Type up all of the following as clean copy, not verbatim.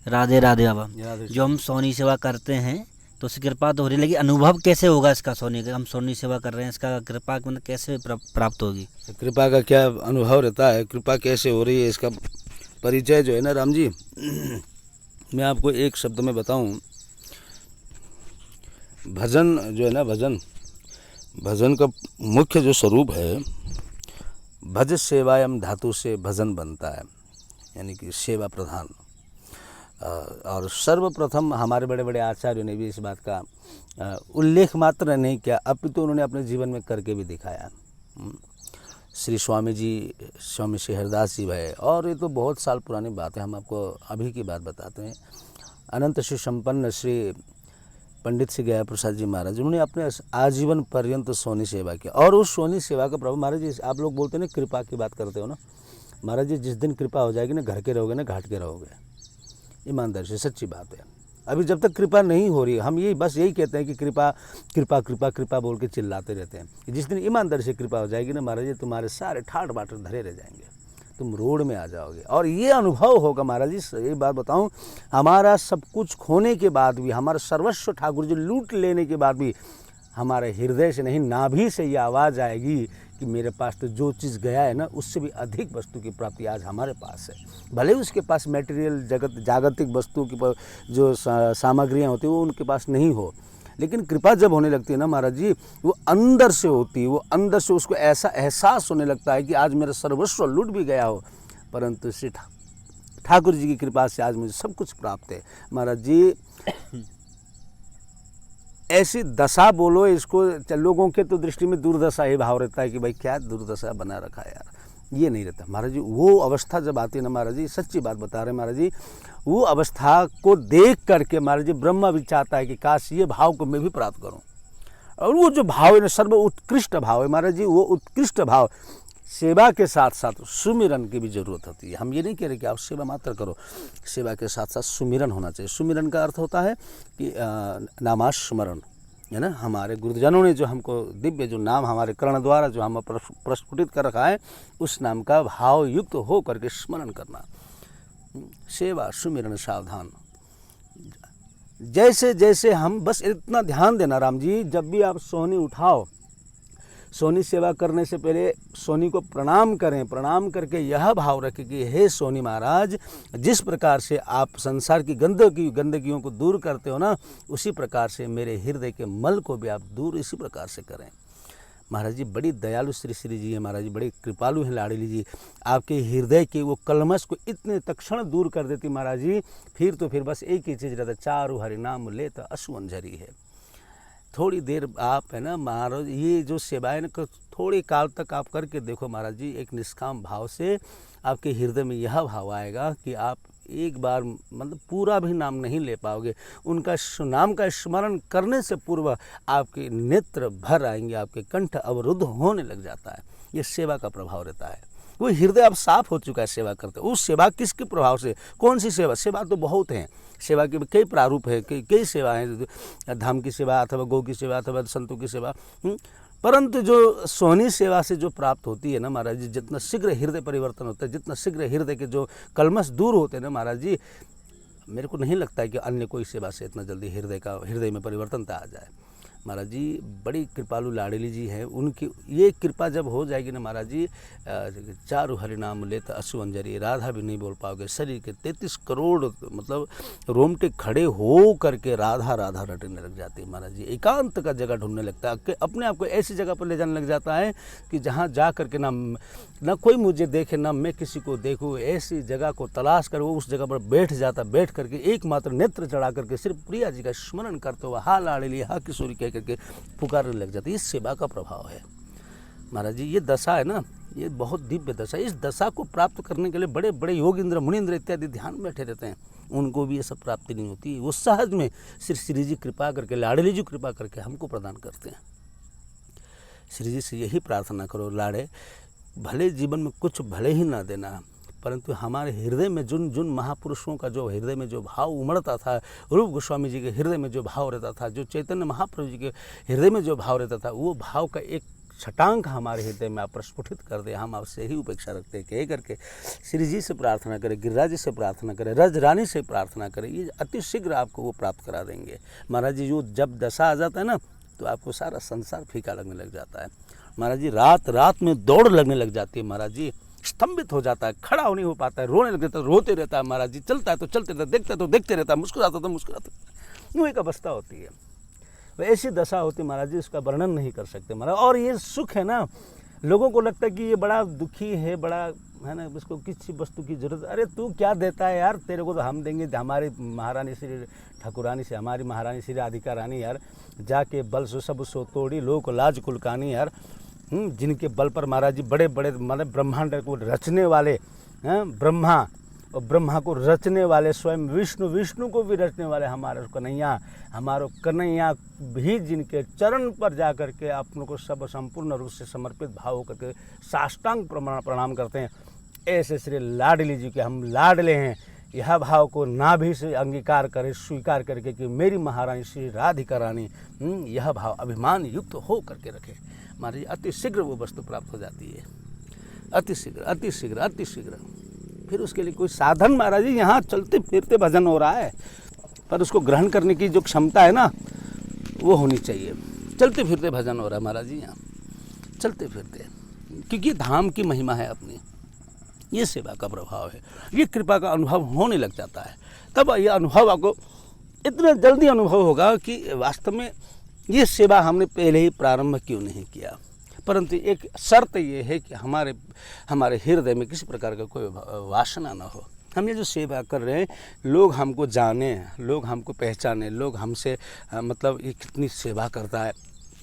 राधे राधे बाबा। राधे जो हम सोनी सेवा करते हैं तो उसकी कृपा तो हो रही है, लेकिन अनुभव कैसे होगा इसका? सोनी का हम सोनी सेवा कर रहे हैं, इसका कृपा मतलब कैसे प्राप्त होगी? कृपा का क्या अनुभव रहता है, कृपा कैसे हो रही है, इसका परिचय जो है ना राम जी, मैं आपको एक शब्द में बताऊं। भजन जो है ना, भजन का मुख्य जो स्वरूप है, भज सेवायम धातु से भजन बनता है, यानी कि सेवा प्रधान। और सर्वप्रथम हमारे बड़े बड़े आचार्यों ने भी इस बात का उल्लेख मात्र नहीं किया, अपितु उन्होंने अपने जीवन में करके भी दिखाया। श्री स्वामी श्री हरिदास जी भाई, और ये तो बहुत साल पुरानी बात है, हम आपको अभी की बात बताते हैं। अनंत श्री संपन्न श्री पंडित श्री गया प्रसाद जी महाराज, उन्होंने अपने आजीवन पर्यंत सोनी सेवा किया। और उस सोनी सेवा का प्रभाव, महाराज जी आप लोग बोलते हैं ना कृपा की बात करते हो ना, महाराज जी जिस दिन कृपा हो जाएगी ना, घर के रहोगे ना घाट के रहोगे, ईमानदारी से सच्ची बात है। अभी जब तक कृपा नहीं हो रही, हम यही कहते हैं कि कृपा कृपा कृपा कृपा बोल के चिल्लाते रहते हैं। जिस दिन ईमानदारी से कृपा हो जाएगी ना महाराज जी, तुम्हारे सारे ठाट बाट धरे रह जाएंगे, तुम रोड में आ जाओगे। और ये अनुभव होगा महाराज जी, एक बात बताऊं, हमारा सब कुछ खोने के बाद भी, हमारा सर्वस्व ठाकुर जी लूट लेने के बाद भी, हमारे हृदय से नहीं नाभि से ये आवाज़ आएगी कि मेरे पास तो जो चीज़ गया है ना, उससे भी अधिक वस्तु की प्राप्ति आज हमारे पास है। भले उसके पास मटेरियल जागतिक वस्तुओं की जो सामग्रियाँ होती हैं वो उनके पास नहीं हो, लेकिन कृपा जब होने लगती है ना महाराज जी, वो अंदर से होती है, वो अंदर से उसको ऐसा एहसास होने लगता है कि आज मेरा सर्वस्व लूट भी गया हो, परंतु श्री ठाकुर जी की कृपा से आज मुझे सब कुछ प्राप्त है। महाराज जी ऐसी दशा बोलो इसको, लोगों के तो दृष्टि में दुर्दशा ही भाव रहता है कि भाई क्या दुर्दशा बना रखा है यार, ये नहीं रहता महाराज जी। वो अवस्था जब आती है ना महाराज जी, सच्ची बात बता रहे हैं महाराज जी, वो अवस्था को देख करके महाराज जी ब्रह्मा भी चाहता है कि काश ये भाव को मैं भी प्राप्त करूं। और वो जो भाव है ना, सर्व उत्कृष्ट भाव है महाराज जी, वो उत्कृष्ट भाव सेवा के साथ साथ सुमिरन की भी जरूरत होती है। हम ये नहीं कह रहे कि आप सेवा मात्र करो, सेवा के साथ साथ सुमिरन होना चाहिए। सुमिरन का अर्थ होता है कि नामास्मरण, है ना, हमारे गुरुजनों ने जो हमको दिव्य जो नाम हमारे कर्ण द्वारा जो हम प्रस्फुटित कर रखा है, उस नाम का भाव युक्त हो करके स्मरण करना। सेवा सुमिरन सावधान, जैसे जैसे हम बस इतना ध्यान देना राम जी, जब भी आप सोनी उठाओ, सोनी सेवा करने से पहले सोनी को प्रणाम करें, प्रणाम करके यह भाव रखें कि हे सोनी महाराज, जिस प्रकार से आप संसार की गंदगियों को दूर करते हो ना, उसी प्रकार से मेरे हृदय के मल को भी आप दूर इसी प्रकार से करें। महाराज जी बड़ी दयालु श्री जी है महाराज जी, बड़े कृपालु हैं लाडली जी, आपके हृदय के वो कलमश को इतने तक्षण दूर कर देती महाराज जी। फिर तो फिर बस एक ही चीज़ रहता, चारु हरि नाम ले तो अश्वंजरी है। थोड़ी देर आप है ना महाराज, ये जो सेवाएं ना थोड़ी काल तक आप करके देखो महाराज जी, एक निष्काम भाव से आपके हृदय में यह भाव आएगा कि आप एक बार मतलब पूरा भी नाम नहीं ले पाओगे, उनका नाम का स्मरण करने से पूर्व आपके नेत्र भर आएंगे, आपके कंठ अवरुद्ध होने लग जाता है। ये सेवा का प्रभाव रहता है। वो हृदय अब साफ हो चुका है सेवा करते। उस सेवा किसके प्रभाव से, कौन सी सेवा? सेवा तो बहुत हैं, सेवा के कई प्रारूप है, कई सेवाएं, धाम की सेवा अथवा गौ की सेवा अथवा संतों की सेवा, परंतु जो सोनी सेवा से जो प्राप्त होती है ना महाराज जी, जितना शीघ्र हृदय परिवर्तन होता है, जितना शीघ्र हृदय के जो कलमश दूर होते हैं ना महाराज जी, मेरे को नहीं लगता है कि अन्य कोई सेवा से इतना जल्दी हृदय में परिवर्तनता आ जाए। महाराज जी बड़ी कृपालु लाडली जी हैं, उनकी ये कृपा जब हो जाएगी ना महाराज जी, चारु हरिनाम लेत अश्वंजरी, राधा भी नहीं बोल पाओगे, शरीर के 33 करोड़ मतलब रोमटे खड़े हो करके राधा राधा रटने लग जाती है महाराज जी। एकांत का जगह ढूंढने लगता है, अपने आप को ऐसी जगह पर ले जाने लग जाता है कि जहाँ जा करके ना कोई मुझे देखे ना मैं किसी को देखूँ, ऐसी जगह को तलाश कर वो उस जगह पर बैठ करके एकमात्र नेत्र चढ़ा करके सिर्फ प्रिया जी का स्मरण करते हुए हा लाडली हा किशोरी कह करके पुकारने लग जाती है। इस सेवा का प्रभाव है महाराज जी। ये दशा है ना, ये बहुत दिव्य दशा है। इस दशा को प्राप्त करने के लिए बड़े बड़े योगींद्र मुनींद्र इत्यादि ध्यान में बैठे रहते हैं, उनको भी ये सब प्राप्ति नहीं होती। वो सहज में श्री जी कृपा करके, लाडली जी कृपा करके हमको प्रदान करते हैं। श्री जी से यही प्रार्थना करो, लाड़े भले जीवन में कुछ भले ही ना देना, परंतु हमारे हृदय में जिन महापुरुषों का जो हृदय में जो भाव उमड़ता था, रूप गोस्वामी जी के हृदय में जो भाव रहता था, जो चैतन्य महाप्रभु जी के हृदय में जो भाव रहता था, वो भाव का एक छटांक हमारे हृदय में आप प्रस्फुटित कर दे, हम आपसे ही उपेक्षा रखते हैं। कह करके श्री जी से प्रार्थना करें, गिरिराज जी से प्रार्थना करें, रज रानी से प्रार्थना करें, ये अति शीघ्र आपको वो प्राप्त करा देंगे। महाराज जी, जो जब दशा आ जाता है ना, तो आपको सारा संसार फीका लगने लग जाता है। महाराज जी, रात रात में दौड़ लगने लग जाती है। महाराज जी, स्तंभित हो जाता है, खड़ा नहीं हो पाता है, रोने लग जाता है, रोते रहता है। महाराज जी, चलता है तो चलते रहता है, देखता है तो देखते रहता है, मुस्कुराता तो मुस्कुराता, यूँ एक अवस्था होती है। ऐसी दशा होती महाराज जी, उसका वर्णन नहीं कर सकते महाराज। और ये सुख है ना, लोगों को लगता है कि ये बड़ा दुखी है, बड़ा है ना, इसको किसी वस्तु की जरूरत। अरे तू क्या देता है यार, तेरे को तो हम देंगे। हमारी महारानी श्री ठाकुरानी से, हमारी महारानी श्री राधिका रानी यार, जाके बल सो सब सो तोड़ी, लोक लाज कुलकानी यार, जिनके बल पर महाराज जी बड़े बड़े मतलब ब्रह्मांड को रचने वाले हैं, ब्रह्मा, और ब्रह्मा को रचने वाले स्वयं विष्णु, विष्णु को भी रचने वाले हमारे कन्हैया, हमारो कन्हैया भी जिनके चरण पर जा कर के अपनों को सब संपूर्ण रूप से समर्पित भाव करके साष्टांग प्रणाम करते हैं, ऐसे श्री लाडली जी के हम लाडले हैं। यह भाव को नाभि से अंगीकार करें, स्वीकार करके कि मेरी महारानी श्री राधिका रानी, यह भाव अभिमान युक्त हो करके रखें। महाराज जी, अति शीघ्र वो वस्तु प्राप्त हो जाती है, अति शीघ्र, अति शीघ्र, अति शीघ्र। फिर उसके लिए कोई साधन महाराज जी, यहाँ चलते फिरते भजन हो रहा है, पर उसको ग्रहण करने की जो क्षमता है ना, वो होनी चाहिए। चलते फिरते भजन हो रहा है महाराज जी, यहाँ चलते फिरते, क्योंकि धाम की महिमा है अपनी, ये सेवा का प्रभाव है, ये कृपा का अनुभव होने लग जाता है। तब यह अनुभव आपको इतना जल्दी अनुभव होगा कि वास्तव में ये सेवा हमने पहले ही प्रारंभ क्यों नहीं किया। परंतु एक शर्त ये है कि हमारे हृदय में किसी प्रकार का कोई वासना न हो। हम ये जो सेवा कर रहे हैं, लोग हमको जाने, लोग हमको पहचाने, लोग हमसे मतलब ये कितनी सेवा करता है,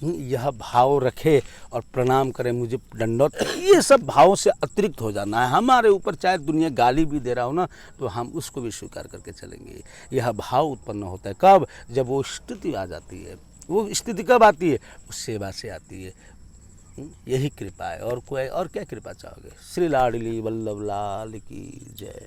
यह भाव रखे और प्रणाम करें, मुझे दंडवत, ये सब भाव से अतिरिक्त हो जाना है हमारे ऊपर। चाहे दुनिया गाली भी दे रहा हो ना, तो हम उसको भी स्वीकार करके चलेंगे। यह भाव उत्पन्न होता है कब? जब वो स्थिति आ जाती है। वो स्थिति कब आती है? उस सेवा से आती है। यही कृपा है, और कोई और क्या कृपा चाहोगे। श्री लाडली वल्लभ लाल की जय।